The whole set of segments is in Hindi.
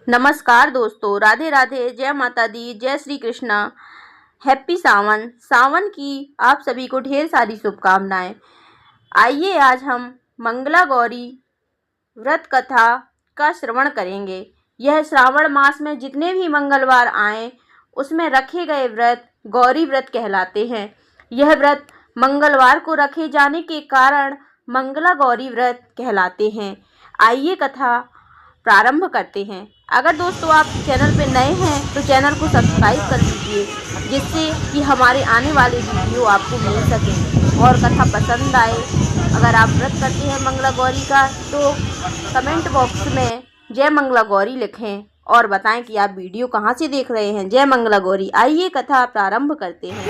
नमस्कार दोस्तों, राधे राधे, जय माता दी, जय श्री कृष्णा। हैप्पी सावन। सावन की आप सभी को ढेर सारी शुभकामनाएं। आइए आज हम मंगला गौरी व्रत कथा का श्रवण करेंगे। यह श्रावण मास में जितने भी मंगलवार आए उसमें रखे गए व्रत गौरी व्रत कहलाते हैं। यह व्रत मंगलवार को रखे जाने के कारण मंगला गौरी व्रत कहलाते हैं। आइए कथा प्रारंभ करते हैं। अगर दोस्तों आप चैनल पे नए हैं तो चैनल को सब्सक्राइब कर दीजिए, जिससे कि हमारे आने वाले वीडियो आपको मिल सकें और कथा पसंद आए। अगर आप व्रत करते हैं मंगला गौरी का तो कमेंट बॉक्स में जय मंगला गौरी लिखें और बताएं कि आप वीडियो कहां से देख रहे हैं। जय मंगला गौरी। आइए कथा प्रारंभ करते हैं।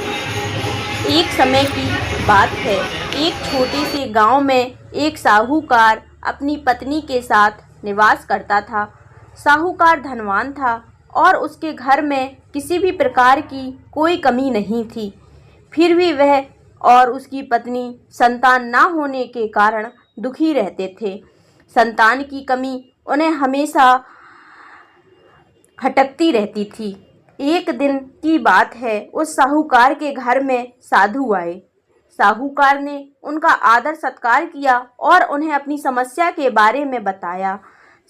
एक समय की बात है, एक छोटे से गांव में एक साहूकार अपनी पत्नी के साथ निवास करता था। साहूकार धनवान था और उसके घर में किसी भी प्रकार की कोई कमी नहीं थी। फिर भी वह और उसकी पत्नी संतान ना होने के कारण दुखी रहते थे। संतान की कमी उन्हें हमेशा खटकती रहती थी। एक दिन की बात है, उस साहूकार के घर में साधु आए। साहूकार ने उनका आदर सत्कार किया और उन्हें अपनी समस्या के बारे में बताया।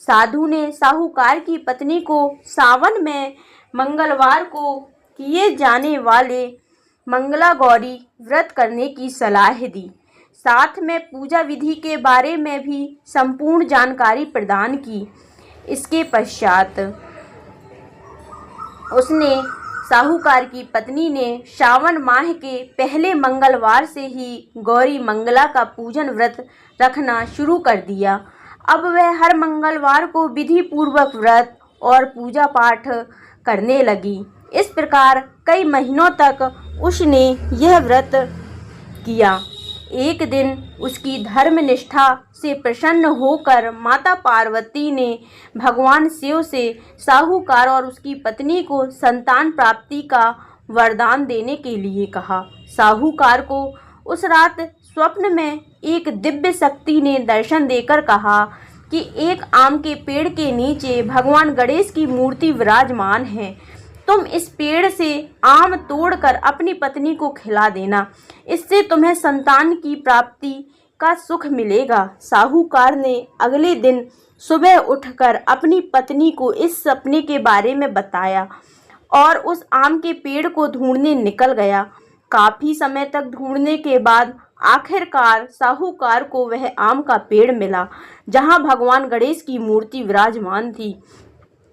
साधु ने साहूकार की पत्नी को सावन में मंगलवार को किए जाने वाले मंगला गौरी व्रत करने की सलाह दी। साथ में पूजा विधि के बारे में भी संपूर्ण जानकारी प्रदान की। इसके पश्चात उसने साहूकार की पत्नी ने श्रावण माह के पहले मंगलवार से ही गौरी मंगला का पूजन व्रत रखना शुरू कर दिया। अब वह हर मंगलवार को विधि पूर्वक व्रत और पूजा पाठ करने लगी। इस प्रकार कई महीनों तक उसने यह व्रत किया। एक दिन उसकी धर्मनिष्ठा से प्रसन्न होकर माता पार्वती ने भगवान शिव से साहूकार और उसकी पत्नी को संतान प्राप्ति का वरदान देने के लिए कहा। साहूकार को उस रात स्वप्न में एक दिव्य शक्ति ने दर्शन देकर कहा कि एक आम के पेड़ के नीचे भगवान गणेश की मूर्ति विराजमान है। तुम इस पेड़ से आम तोड़कर अपनी पत्नी को खिला देना, इससे तुम्हें संतान की प्राप्ति का सुख मिलेगा। साहूकार ने अगले दिन सुबह उठकर अपनी पत्नी को इस सपने के बारे में बताया और उस आम के पेड़ को ढूंढने निकल गया। काफी समय तक ढूंढने के बाद आखिरकार साहूकार को वह आम का पेड़ मिला जहां भगवान गणेश की मूर्ति विराजमान थी।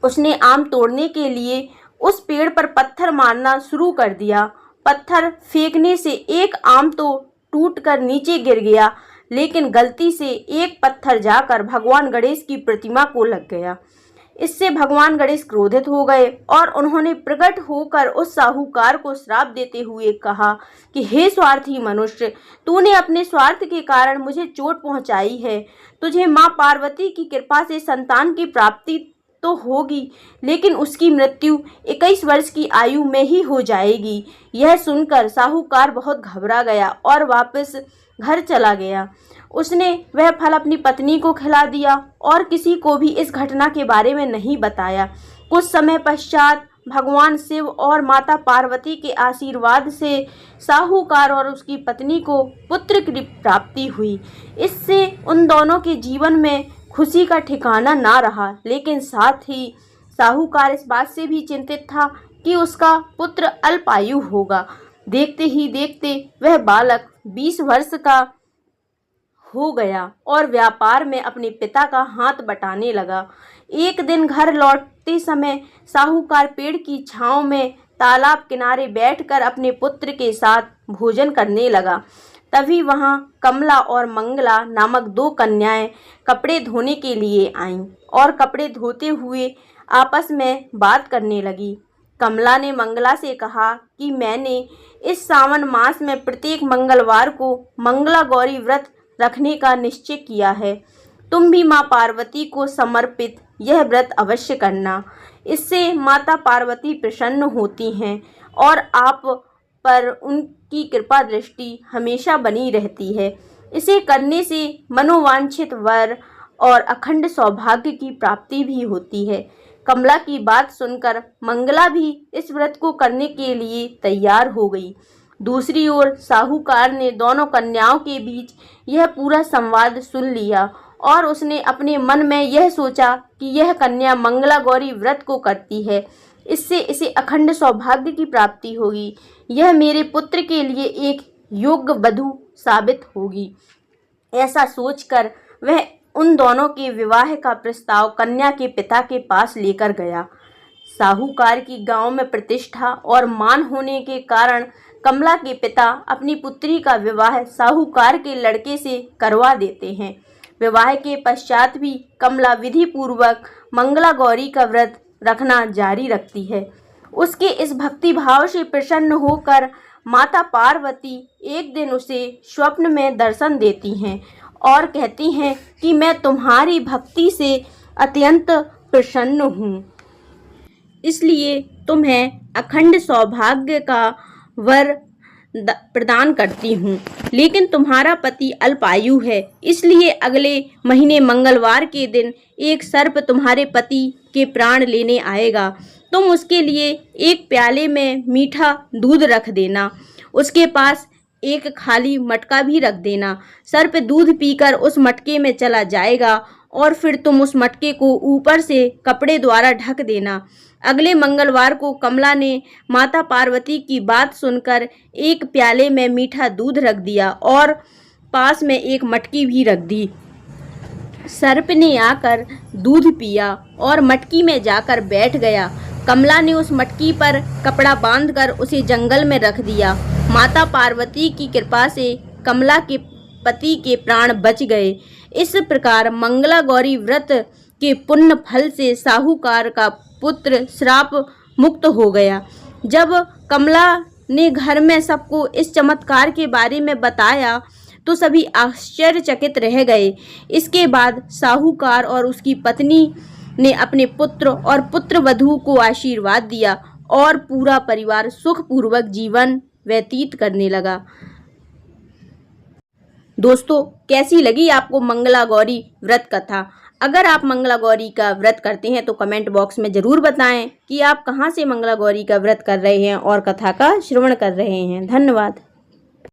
उसने आम तोड़ने के लिए उस पेड़ पर पत्थर मारना शुरू कर दिया। पत्थर फेंकने से एक आम तो टूटकर नीचे गिर गया, लेकिन गलती से एक पत्थर जाकर भगवान गणेश की प्रतिमा को लग गया। इससे भगवान गणेश क्रोधित हो गए और उन्होंने प्रकट होकर उस साहूकार को श्राप देते हुए कहा कि हे स्वार्थी मनुष्य, तूने अपने स्वार्थ के कारण मुझे चोट पहुंचाई है। तुझे मां पार्वती की कृपा से संतान की प्राप्ति तो होगी, लेकिन उसकी मृत्यु 21 वर्ष की आयु में ही हो जाएगी। यह सुनकर साहूकार बहुत घबरा गया और वापस घर चला गया। उसने वह फल अपनी पत्नी को खिला दिया और किसी को भी इस घटना के बारे में नहीं बताया। कुछ समय पश्चात भगवान शिव और माता पार्वती के आशीर्वाद से साहूकार और उसकी पत्नी को पुत्र की प्राप्ति हुई। इससे उन दोनों के जीवन में खुशी का ठिकाना ना रहा, लेकिन साथ ही साहूकार इस बात से भी चिंतित था कि उसका पुत्र अल्पायु होगा। देखते ही देखते वह बालक 20 वर्ष का हो गया और व्यापार में अपने पिता का हाथ बटाने लगा। एक दिन घर लौटते समय साहूकार पेड़ की छांव में तालाब किनारे बैठकर अपने पुत्र के साथ भोजन करने लगा। तभी वहां कमला और मंगला नामक 2 कन्याएं कपड़े धोने के लिए आईं और कपड़े धोते हुए आपस में बात करने लगी। कमला ने मंगला से कहा कि मैंने इस सावन मास में प्रत्येक मंगलवार को मंगला गौरी व्रत रखने का निश्चय किया है। तुम भी माँ पार्वती को समर्पित यह व्रत अवश्य करना। इससे माता पार्वती प्रसन्न होती हैं और आप पर उनकी कृपा दृष्टि हमेशा बनी रहती है। इसे करने से मनोवांछित वर और अखंड सौभाग्य की प्राप्ति भी होती है। कमला की बात सुनकर मंगला भी इस व्रत को करने के लिए तैयार हो गई। दूसरी ओर साहूकार ने दोनों कन्याओं के बीच यह पूरा संवाद सुन लिया और उसने अपने मन में यह सोचा कि यह कन्या मंगला गौरी व्रत को करती है, इससे इसे अखंड सौभाग्य की प्राप्ति होगी। यह मेरे पुत्र के लिए एक योग्य वधू साबित होगी। ऐसा सोचकर वह उन दोनों के विवाह का प्रस्ताव कन्या के पिता के पास लेकर गया। साहूकार की गांव में प्रतिष्ठा और मान होने के कारण कमला के पिता अपनी पुत्री का विवाह साहूकार के लड़के से करवा देते हैं। विवाह के पश्चात भी कमला विधि पूर्वक मंगला गौरी का व्रत रखना जारी रखती है। उसके इस भक्ति भाव से प्रसन्न होकर माता पार्वती एक दिन उसे स्वप्न में दर्शन देती हैं और कहती हैं कि मैं तुम्हारी भक्ति से अत्यंत प्रसन्न हूँ, इसलिए तुम्हें अखंड सौभाग्य का वर प्रदान करती हूँ। लेकिन तुम्हारा पति अल्पायु है, इसलिए अगले महीने मंगलवार के दिन एक सर्प तुम्हारे पति के प्राण लेने आएगा। तुम उसके लिए एक प्याले में मीठा दूध रख देना, उसके पास एक खाली मटका भी रख देना। सर्प दूध पीकर उस मटके में चला जाएगा और फिर तुम उस मटके को ऊपर से कपड़े द्वारा ढक देना। अगले मंगलवार को कमला ने माता पार्वती की बात सुनकर एक प्याले में मीठा दूध रख दिया और पास में एक मटकी भी रख दी। सर्प ने आकर दूध पिया और मटकी में जाकर बैठ गया। कमला ने उस मटकी पर कपड़ा बांधकर उसे जंगल में रख दिया। माता पार्वती की कृपा से कमला के पति के प्राण बच गए। इस प्रकार मंगला गौरी व्रत के पुण्य फल से साहूकार का पुत्र श्राप मुक्त हो गया। जब कमला ने घर में सबको इस चमत्कार के बारे में बताया तो सभी आश्चर्यचकित रह गए। इसके बाद साहूकार और उसकी पत्नी ने अपने पुत्र और पुत्रवधू को आशीर्वाद दिया और पूरा परिवार सुखपूर्वक जीवन व्यतीत करने लगा। दोस्तों, कैसी लगी आपको मंगला गौरी व्रत कथा? अगर आप मंगला गौरी का व्रत करते हैं तो कमेंट बॉक्स में ज़रूर बताएं कि आप कहां से मंगला गौरी का व्रत कर रहे हैं और कथा का श्रवण कर रहे हैं। धन्यवाद।